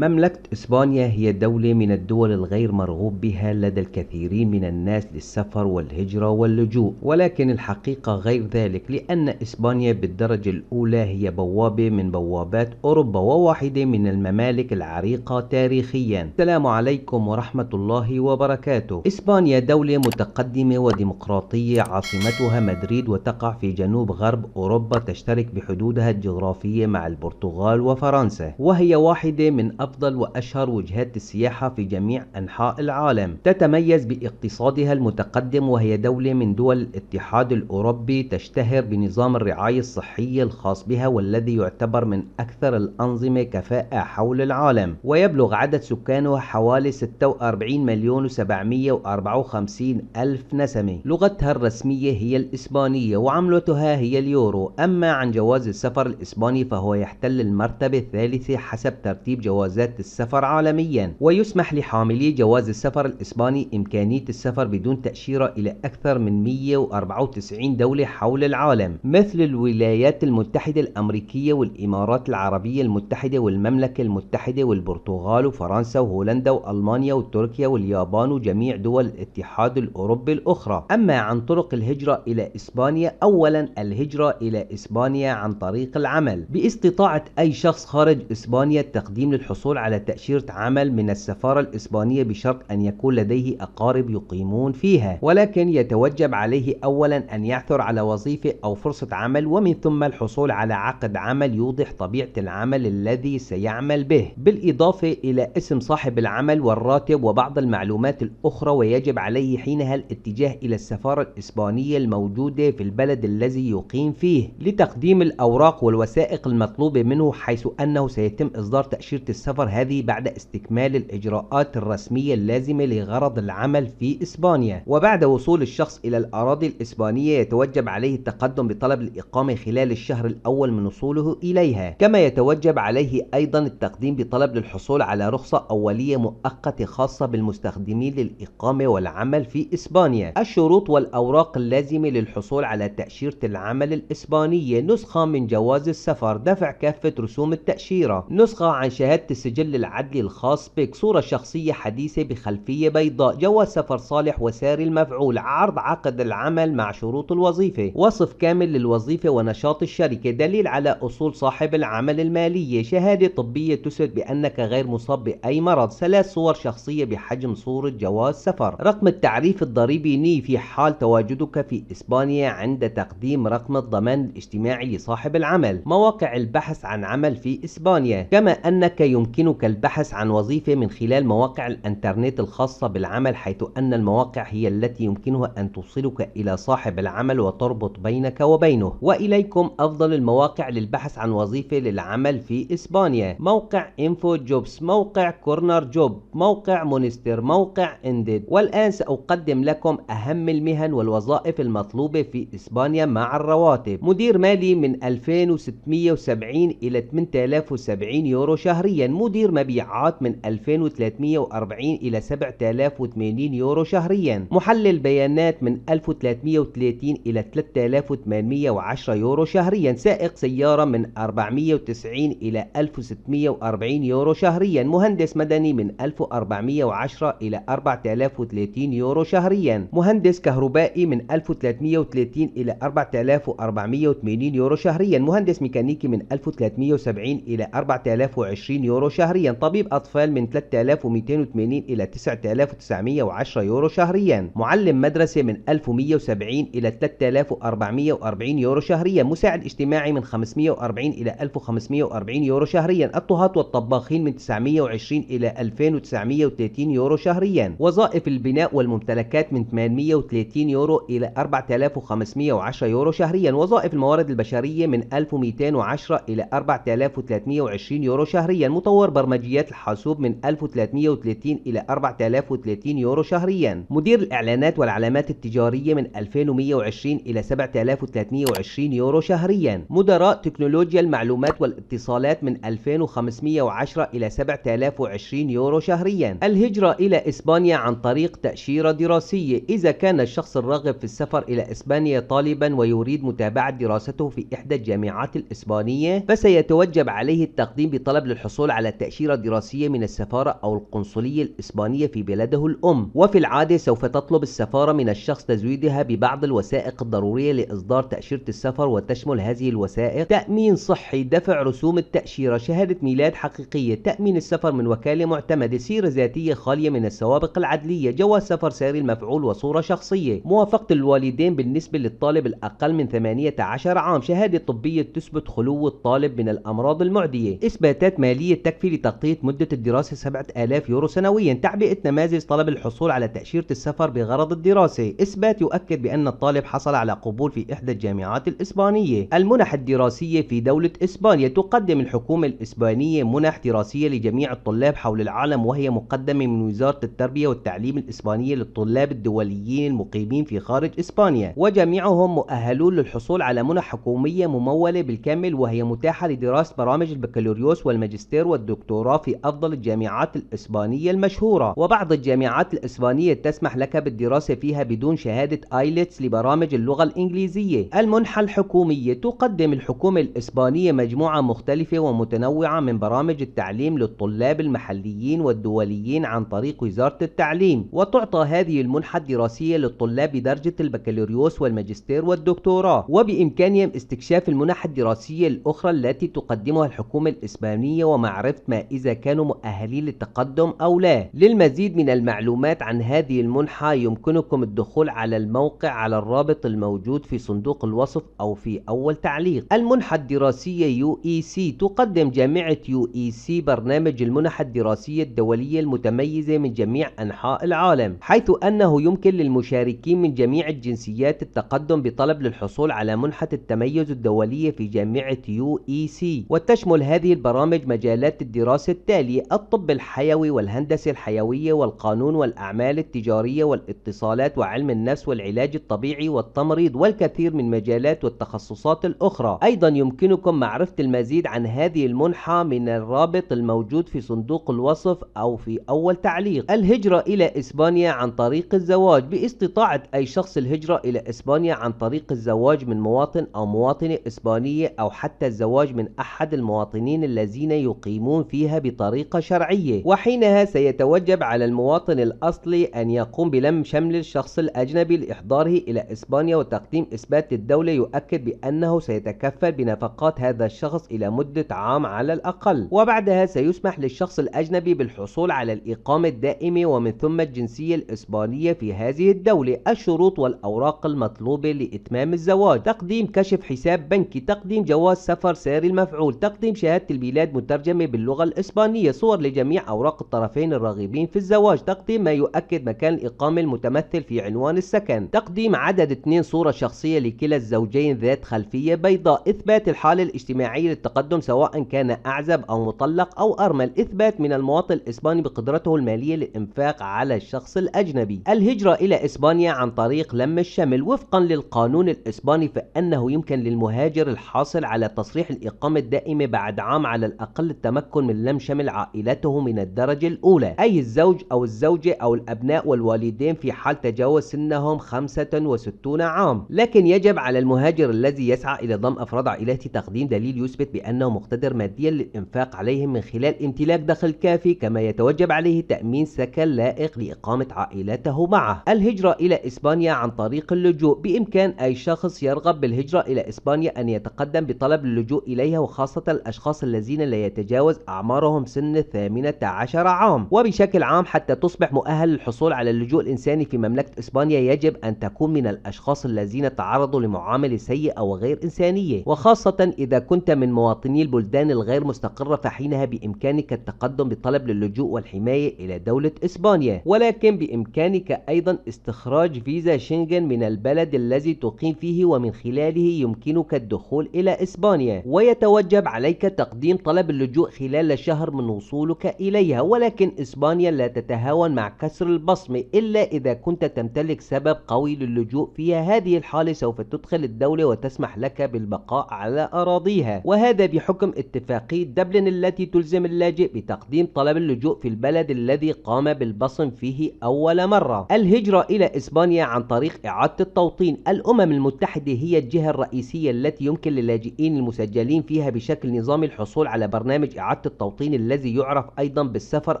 مملكة إسبانيا هي دولة من الدول الغير مرغوب بها لدى الكثيرين من الناس للسفر والهجرة واللجوء، ولكن الحقيقة غير ذلك، لأن إسبانيا بالدرجة الأولى هي بوابة من بوابات أوروبا وواحدة من الممالك العريقة تاريخيا. السلام عليكم ورحمة الله وبركاته. إسبانيا دولة متقدمة وديمقراطية، عاصمتها مدريد، وتقع في جنوب غرب أوروبا، تشترك بحدودها الجغرافية مع البرتغال وفرنسا، وهي واحدة من أفضل وأشهر وجهات السياحة في جميع أنحاء العالم. تتميز باقتصادها المتقدم، وهي دولة من دول الاتحاد الأوروبي، تشتهر بنظام الرعاية الصحية الخاص بها والذي يعتبر من أكثر الأنظمة كفاءة حول العالم، ويبلغ عدد سكانها حوالي 46 مليون و754 ألف نسمة. لغتها الرسمية هي الإسبانية، وعملتها هي اليورو. أما عن جواز السفر الإسباني فهو يحتل المرتبة الثالثة حسب ترتيب جوازات السفر عالميا، ويسمح لحاملي جواز السفر الإسباني إمكانية السفر بدون تأشيرة إلى أكثر من 194 دولة حول العالم، مثل الولايات المتحدة الأمريكية والإمارات العربية المتحدة والمملكة المتحدة والبرتغال وفرنسا وهولندا وألمانيا وتركيا واليابان وجميع دول الاتحاد الأوروبي الأخرى. أما عن طرق الهجرة إلى إسبانيا، أولا الهجرة إلى إسبانيا عن طريق العمل. باستطاعة أي شخص خارج إسبانيا التقديم للحصول على تأشيرة عمل من السفارة الإسبانية بشرط أن يكون لديه أقارب يقيمون فيها، ولكن يتوجب عليه أولا أن يعثر على وظيفة أو فرصة عمل، ومن ثم الحصول على عقد عمل يوضح طبيعة العمل الذي سيعمل به، بالإضافة إلى اسم صاحب العمل والراتب وبعض المعلومات الأخرى. ويجب عليه حينها الاتجاه إلى السفارة الإسبانية الموجودة في البلد الذي يقيم فيه لتقديم الأوراق والوثائق المطلوبة منه، حيث أنه سيتم إصدار تأشيرة السفر هذه بعد استكمال الإجراءات الرسمية اللازمة لغرض العمل في إسبانيا. وبعد وصول الشخص إلى الأراضي الإسبانية يتوجب عليه التقدم بطلب الإقامة خلال الشهر الأول من وصوله إليها، كما يتوجب عليه أيضا التقديم بطلب للحصول على رخصة أولية مؤقتة خاصة بالمستخدمين للإقامة والعمل في إسبانيا. الشروط والأوراق اللازمة للحصول على تأشيرة العمل الإسبانية: نسخة من جواز السفر، دفع كافة رسوم التأشيرة، نسخة عن شهادة السجل العدلي الخاص بك، صورة شخصية حديثة بخلفية بيضاء، جواز سفر صالح وساري المفعول، عرض عقد العمل مع شروط الوظيفة، وصف كامل للوظيفة ونشاط الشركة، دليل على أصول صاحب العمل المالية، شهادة طبية تثبت بأنك غير مصاب بأي مرض، 3 صور شخصية بحجم صورة جواز سفر، رقم التعريف الضريبي في حال تواجدك في إسبانيا عند تقديم رقم الضمان الاجتماعي لصاحب العمل، مواقع البحث عن عمل في إسبانيا، كما أنك يمكنك البحث عن وظيفة من خلال مواقع الإنترنت الخاصة بالعمل، حيث أن المواقع هي التي يمكنها أن توصلك إلى صاحب العمل وتربط بينك وبينه. وإليكم أفضل المواقع للبحث عن وظيفة للعمل في إسبانيا: موقع إنفو جوبس، موقع كورنر جوب، موقع مونستر، موقع إنديد. والآن سأقدم لكم أهم المهن والوظائف المطلوبة في إسبانيا مع الرواتب: مدير مالي من 2670 إلى 8070 يورو شهريا، مدير مبيعات من 2340 إلى 7080 يورو شهريا، محلل بيانات من 1330 إلى 3810 يورو شهريا، سائق سيارة من 490 إلى 1640 يورو شهريا، مهندس مدني من 1410 إلى 4030 يورو شهريا، مهندس كهربائي من 1330 إلى 4480 يورو شهريا، مهندس ميكانيكي من 1370 إلى 4020 يورو شهريا، طبيب أطفال من 3280 إلى 9910 يورو شهريا، معلم مدرسة من 1170 إلى 3440 يورو شهريا، مساعد اجتماعي من 540 إلى 1540 يورو شهريا، الطهاة والطباخين من 920 إلى 2930 يورو شهريا، وظائف البناء والممتلكات من 830 يورو إلى 4510 يورو شهريا، وظائف الموارد البشرية من 1210 إلى 4320 يورو شهريا، مطور برمجيات الحاسوب من 1330 إلى 4030 يورو شهريا، مدير الإعلانات والعلامات التجارية من 2120 إلى 7320 يورو شهريا، مدراء تكنولوجيا المعلومات والاتصالات من 2510 إلى 7020 يورو شهريا. الهجرة إلى إسبانيا عن طريق تأشيرة دراسية: إذا كان الشخص الراغب في السفر إلى إسبانيا طالبا ويريد متابعة دراسته في إحدى الجامعات الإسبانية، فسيتوجب عليه التقديم بطلب للحصول على على تأشيرة دراسية من السفارة أو القنصلية الإسبانية في بلده الأم، وفي العادة سوف تطلب السفارة من الشخص تزويدها ببعض الوثائق الضرورية لإصدار تأشيرة السفر، وتشمل هذه الوثائق تأمين صحي، دفع رسوم التأشيرة، شهادة ميلاد حقيقية، تأمين السفر من وكالة معتمدة، سيرة ذاتية خالية من السوابق العدلية، جواز سفر ساري المفعول وصورة شخصية، موافقة الوالدين بالنسبة للطالب الأقل من 18 عام، شهادة طبية تثبت خلو الطالب من الأمراض المعدية، إثباتات مالية تكفي لتغطية مدة الدراسة 7000 يورو سنويا، تعبئة نماذج طلب الحصول على تأشيرة السفر بغرض الدراسة، إثبات يؤكد بأن الطالب حصل على قبول في إحدى الجامعات الإسبانية. المنح الدراسية في دولة إسبانيا: تقدم الحكومة الإسبانية منح دراسية لجميع الطلاب حول العالم، وهي مقدمة من وزارة التربية والتعليم الإسبانية للطلاب الدوليين المقيمين في خارج إسبانيا، وجميعهم مؤهلون للحصول على منح حكومية ممولة بالكامل، وهي متاحة لدراسة برامج البكالوريوس والماجستير والدكتوراه في أفضل الجامعات الإسبانية المشهورة، وبعض الجامعات الإسبانية تسمح لك بالدراسة فيها بدون شهادة آيلتس لبرامج اللغة الإنجليزية. المنحة الحكومية: تقدم الحكومة الإسبانية مجموعة مختلفة ومتنوعة من برامج التعليم للطلاب المحليين والدوليين عن طريق وزارة التعليم، وتعطى هذه المنحة الدراسية للطلاب بدرجة البكالوريوس والماجستير والدكتوراه، وبإمكانهم استكشاف المنح الدراسية الأخرى التي تقدمها الحكومة الإسبانية ومعرفة ما إذا كانوا مؤهلين للتقدم أو لا. للمزيد من المعلومات عن هذه المنحة يمكنكم الدخول على الموقع على الرابط الموجود في صندوق الوصف أو في أول تعليق. المنحة الدراسية UEC: تقدم جامعة UEC برنامج المنح الدراسية الدولية المتميزة من جميع أنحاء العالم، حيث أنه يمكن للمشاركين من جميع الجنسيات التقدم بطلب للحصول على منحة التميز الدولية في جامعة UEC، وتشمل هذه البرامج مجالات الدراسة التالية: الطب الحيوي والهندسة الحيوية والقانون والأعمال التجارية والاتصالات وعلم النفس والعلاج الطبيعي والتمريض والكثير من مجالات والتخصصات الأخرى. أيضا يمكنكم معرفة المزيد عن هذه المنحة من الرابط الموجود في صندوق الوصف أو في أول تعليق. الهجرة إلى إسبانيا عن طريق الزواج: باستطاعة أي شخص الهجرة إلى إسبانيا عن طريق الزواج من مواطن أو مواطنة إسبانية، أو حتى الزواج من أحد المواطنين الذين يقيمون فيها بطريقة شرعية، وحينها سيتوجب على المواطن الأصلي أن يقوم بلم شمل الشخص الأجنبي لإحضاره إلى إسبانيا وتقديم إثبات للدولة يؤكد بأنه سيتكفل بنفقات هذا الشخص إلى مدة عام على الأقل، وبعدها سيسمح للشخص الأجنبي بالحصول على الإقامة الدائمة ومن ثم الجنسية الإسبانية في هذه الدولة. الشروط والأوراق المطلوبة لإتمام الزواج: تقديم كشف حساب بنكي، تقديم جواز سفر ساري المفعول، تقديم شهادة الميلاد مترجمة باللغة الإسبانية، صور لجميع أوراق الطرفين الراغبين في الزواج، تقديم ما يؤكد مكان الإقامة المتمثل في عنوان السكن، تقديم عدد 2 صورة شخصية لكلا الزوجين ذات خلفية بيضاء، إثبات الحالة الاجتماعية للتقدم سواء كان أعزب أو مطلق أو أرمل، إثبات من المواطن الإسباني بقدرته المالية للإنفاق على الشخص الأجنبي. الهجرة إلى إسبانيا عن طريق لم الشمل: وفقا للقانون الإسباني فإنه يمكن للمهاجر الحاصل على تصريح الإقامة الدائمة بعد عام على الأقل التمكن من لم شمل عائلته من الدرجة الأولى، أي الزوج أو الزوجة أو الأبناء والوالدين في حال تجاوز سنهم 65 عام، لكن يجب على المهاجر الذي يسعى إلى ضم أفراد عائلته تقديم دليل يثبت بأنه مقتدر ماديا للإنفاق عليهم من خلال امتلاك دخل كافي، كما يتوجب عليه تأمين سكن لائق لإقامة عائلته معه. الهجرة إلى إسبانيا عن طريق اللجوء: بإمكان أي شخص يرغب بالهجرة إلى إسبانيا أن يتقدم بطلب اللجوء إليها، وخاصة الأشخاص الذين لا يتجاوز أعمارهم سن 18 عام، وبشكل عام حتى تصبح مؤهل للحصول على اللجوء الإنساني في مملكة إسبانيا يجب أن تكون من الأشخاص الذين تعرضوا لمعاملة سيئة وغير إنسانية، وخاصة إذا كنت من مواطني البلدان الغير مستقرة، فحينها بإمكانك التقدم بطلب للجوء والحماية إلى دولة إسبانيا، ولكن بإمكانك أيضا استخراج فيزا شنغن من البلد الذي تقيم فيه، ومن خلاله يمكنك الدخول إلى إسبانيا، ويتوجب عليك تقديم طلب اللجوء خلال شهر من وصولك إليها، ولكن إسبانيا لا تتهاون مع كسر البصمة إلا إذا كنت تمتلك سبب قوي للجوء فيها. هذه الحالة سوف تدخل الدولة وتسمح لك بالبقاء على أراضيها، وهذا بحكم اتفاقية دبلن التي تلزم اللاجئ بتقديم طلب اللجوء في البلد الذي قام بالبصم فيه أول مرة. الهجرة إلى إسبانيا عن طريق إعادة التوطين: الأمم المتحدة هي الجهة الرئيسية التي يمكن للاجئين المسجلين فيها بشكل نظامي الحصول على برنامج إعادة إعادة التوطين الذي يعرف أيضا بالسفر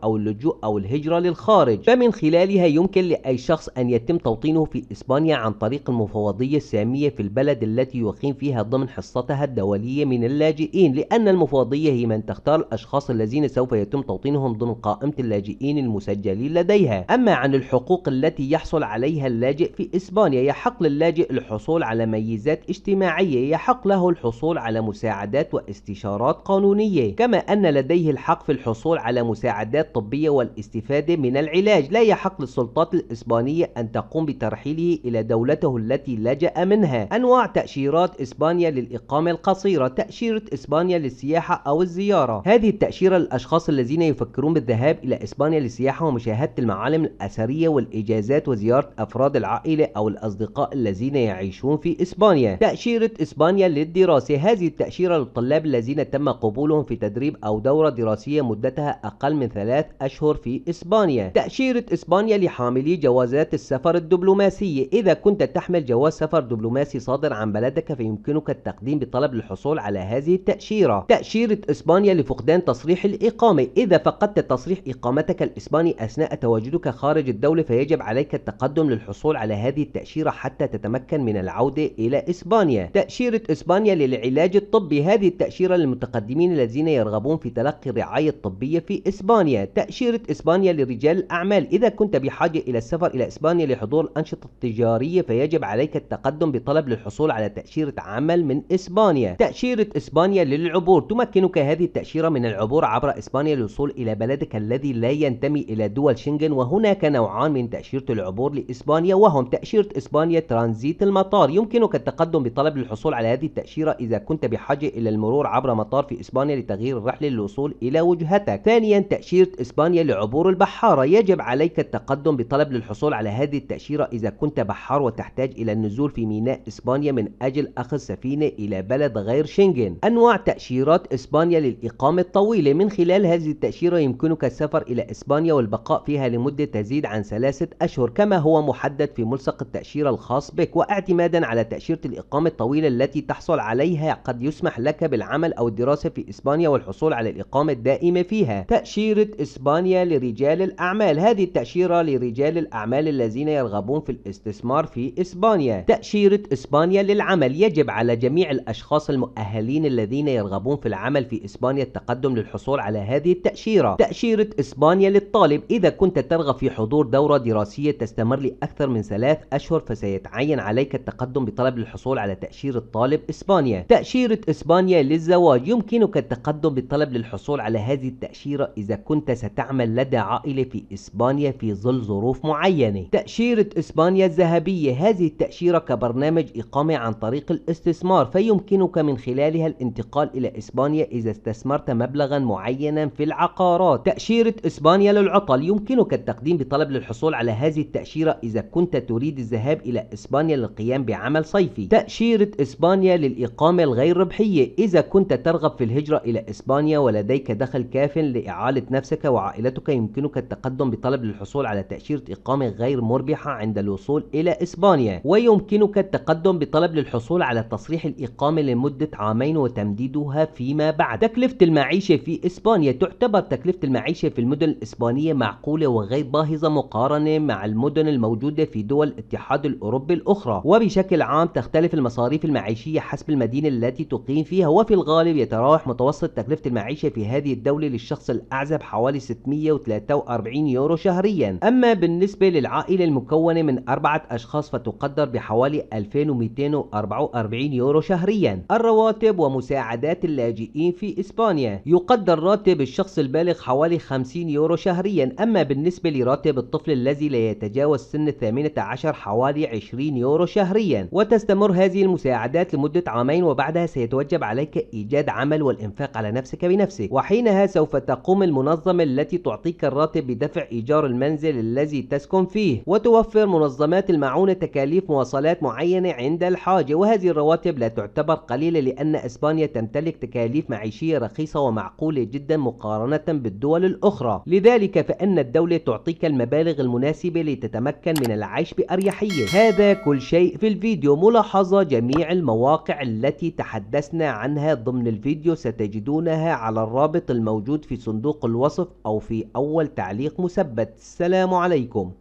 أو اللجوء أو الهجرة للخارج، فمن خلالها يمكن لأي شخص أن يتم توطينه في إسبانيا عن طريق المفوضية السامية في البلد التي يقيم فيها ضمن حصتها الدولية من اللاجئين، لأن المفوضية هي من تختار الأشخاص الذين سوف يتم توطينهم ضمن قائمة اللاجئين المسجلين لديها. أما عن الحقوق التي يحصل عليها اللاجئ في إسبانيا، يحق للاجئ الحصول على ميزات اجتماعية، يحق له الحصول على مساعدات واستشارات قانونية، كما أن لديه الحق في الحصول على مساعدات طبية والاستفادة من العلاج. لا يحق للسلطات الإسبانية أن تقوم بترحيله إلى دولته التي لجأ منها. أنواع تأشيرات إسبانيا للإقامة القصيرة: تأشيرة إسبانيا للسياحة أو الزيارة، هذه التأشيرة للأشخاص الذين يفكرون بالذهاب إلى إسبانيا للسياحة ومشاهدة المعالم الأثرية والإجازات وزيارة أفراد العائلة أو الأصدقاء الذين يعيشون في إسبانيا. تأشيرة إسبانيا للدراسة، هذه التأشيرة للطلاب الذين تم قبولهم في تدريب أو دورة دراسية مدتها أقل من 3 أشهر في إسبانيا. تأشيرة إسبانيا لحاملي جوازات السفر الدبلوماسية، إذا كنت تحمل جواز سفر دبلوماسي صادر عن بلدك فيمكنك التقديم بطلب للحصول على هذه التأشيرة. تأشيرة إسبانيا لفقدان تصريح الإقامة، إذا فقدت تصريح إقامتك الإسباني أثناء تواجدك خارج الدولة فيجب عليك التقدم للحصول على هذه التأشيرة حتى تتمكن من العودة إلى إسبانيا. تأشيرة إسبانيا للعلاج الطبي، هذه التأشيرة للمتقدمين الذين يرغبون في تلقي الرعاية الطبية في إسبانيا. تأشيرة إسبانيا لرجال الأعمال، إذا كنت بحاجة إلى السفر إلى إسبانيا لحضور الأنشطة التجارية فيجب عليك التقدم بطلب للحصول على تأشيرة عمل من إسبانيا. تأشيرة إسبانيا للعبور، تمكنك هذه التأشيرة من العبور عبر إسبانيا للوصول إلى بلدك الذي لا ينتمي إلى دول شنغن. وهناك نوعان من تأشيرة العبور لإسبانيا، وهم تأشيرة إسبانيا ترانزيت المطار، يمكنك التقدم بطلب للحصول على هذه التأشيرة إذا كنت بحاجة إلى المرور عبر مطار في إسبانيا لتغيير الرحلة للوصول إلى وجهتك. ثانيا تأشيرة إسبانيا لعبور البحارة، يجب عليك التقدم بطلب للحصول على هذه التأشيرة إذا كنت بحار وتحتاج إلى النزول في ميناء إسبانيا من أجل أخذ سفينة إلى بلد غير شنغن. أنواع تأشيرات إسبانيا للإقامة الطويلة، من خلال هذه التأشيرة يمكنك السفر إلى إسبانيا والبقاء فيها لمدة تزيد عن 3 أشهر كما هو محدد في ملصق التأشيرة الخاص بك. واعتمادا على تأشيرة الإقامة الطويلة التي تحصل عليها قد يسمح لك بالعمل أو الدراسة في إسبانيا والحصول على الإقامة الدائمة فيها. تأشيرة إسبانيا لرجال الأعمال، هذه التأشيرة لرجال الأعمال الذين يرغبون في الاستثمار في إسبانيا. تأشيرة إسبانيا للعمل، يجب على جميع الأشخاص المؤهلين الذين يرغبون في العمل في إسبانيا التقدم للحصول على هذه التأشيرة. تأشيرة إسبانيا للطالب، إذا كنت ترغب في حضور دورة دراسية تستمر لأكثر من 3 أشهر فسيتعين عليك التقدم بطلب للحصول على تأشيرة طالب إسبانيا. تأشيرة إسبانيا للزواج، يمكنك التقدم بالطلب للحصول على هذه التأشيرة إذا كنت ستعمل لدى عائلة في إسبانيا في ظل ظروف معينة. تأشيرة إسبانيا الذهبية، هذه التأشيرة كبرنامج إقامة عن طريق الاستثمار فيمكنك من خلالها الانتقال إلى إسبانيا إذا استثمرت مبلغا معينا في العقارات. تأشيرة إسبانيا للعطل، يمكنك التقديم بطلب للحصول على هذه التأشيرة إذا كنت تريد الذهاب إلى إسبانيا للقيام بعمل صيفي. تأشيرة إسبانيا للإقامة الغير ربحية، إذا كنت ترغب في الهجرة إلى إسبانيا ولديك دخل كاف لإعالة نفسك وعائلتك يمكنك التقدم بطلب للحصول على تأشيرة إقامة غير مربحة عند الوصول إلى إسبانيا. ويمكنك التقدم بطلب للحصول على تصريح الإقامة لمدة 2 عام وتمديدها فيما بعد. تكلفة المعيشة في إسبانيا، تعتبر تكلفة المعيشة في المدن الإسبانية معقولة وغير باهظة مقارنة مع المدن الموجودة في دول الاتحاد الأوروبي الأخرى، وبشكل عام تختلف المصاريف المعيشية حسب المدينة التي تقيم فيها، وفي الغالب يتراوح متوسط تكلفة المعيشة في هذه الدولة للشخص الأعزب حوالي 643 يورو شهريا. أما بالنسبة للعائلة المكونة من 4 أشخاص فتقدر بحوالي 2244 يورو شهريا. الرواتب ومساعدات اللاجئين في إسبانيا، يقدر راتب الشخص البالغ حوالي 50 يورو شهريا، أما بالنسبة لراتب الطفل الذي لا يتجاوز سن 18 حوالي 20 يورو شهريا. وتستمر هذه المساعدات لمدة 2 عام وبعدها سيتوجب عليك إيجاد عمل والإنفاق على نفسك بنفسك، وحينها سوف تقوم المنظمة التي تعطيك الراتب بدفع إيجار المنزل الذي تسكن فيه، وتوفر منظمات المعونة تكاليف مواصلات معينة عند الحاجة. وهذه الرواتب لا تعتبر قليلة لأن إسبانيا تمتلك تكاليف معيشية رخيصة ومعقولة جدا مقارنة بالدول الأخرى، لذلك فإن الدولة تعطيك المبالغ المناسبة لتتمكن من العيش بأريحية. هذا كل شيء في الفيديو. ملاحظة: جميع المواقع التي تحدثنا عنها ضمن الفيديو ستجدونها على الرابط الموجود في صندوق الوصف أو في أول تعليق مثبت. السلام عليكم.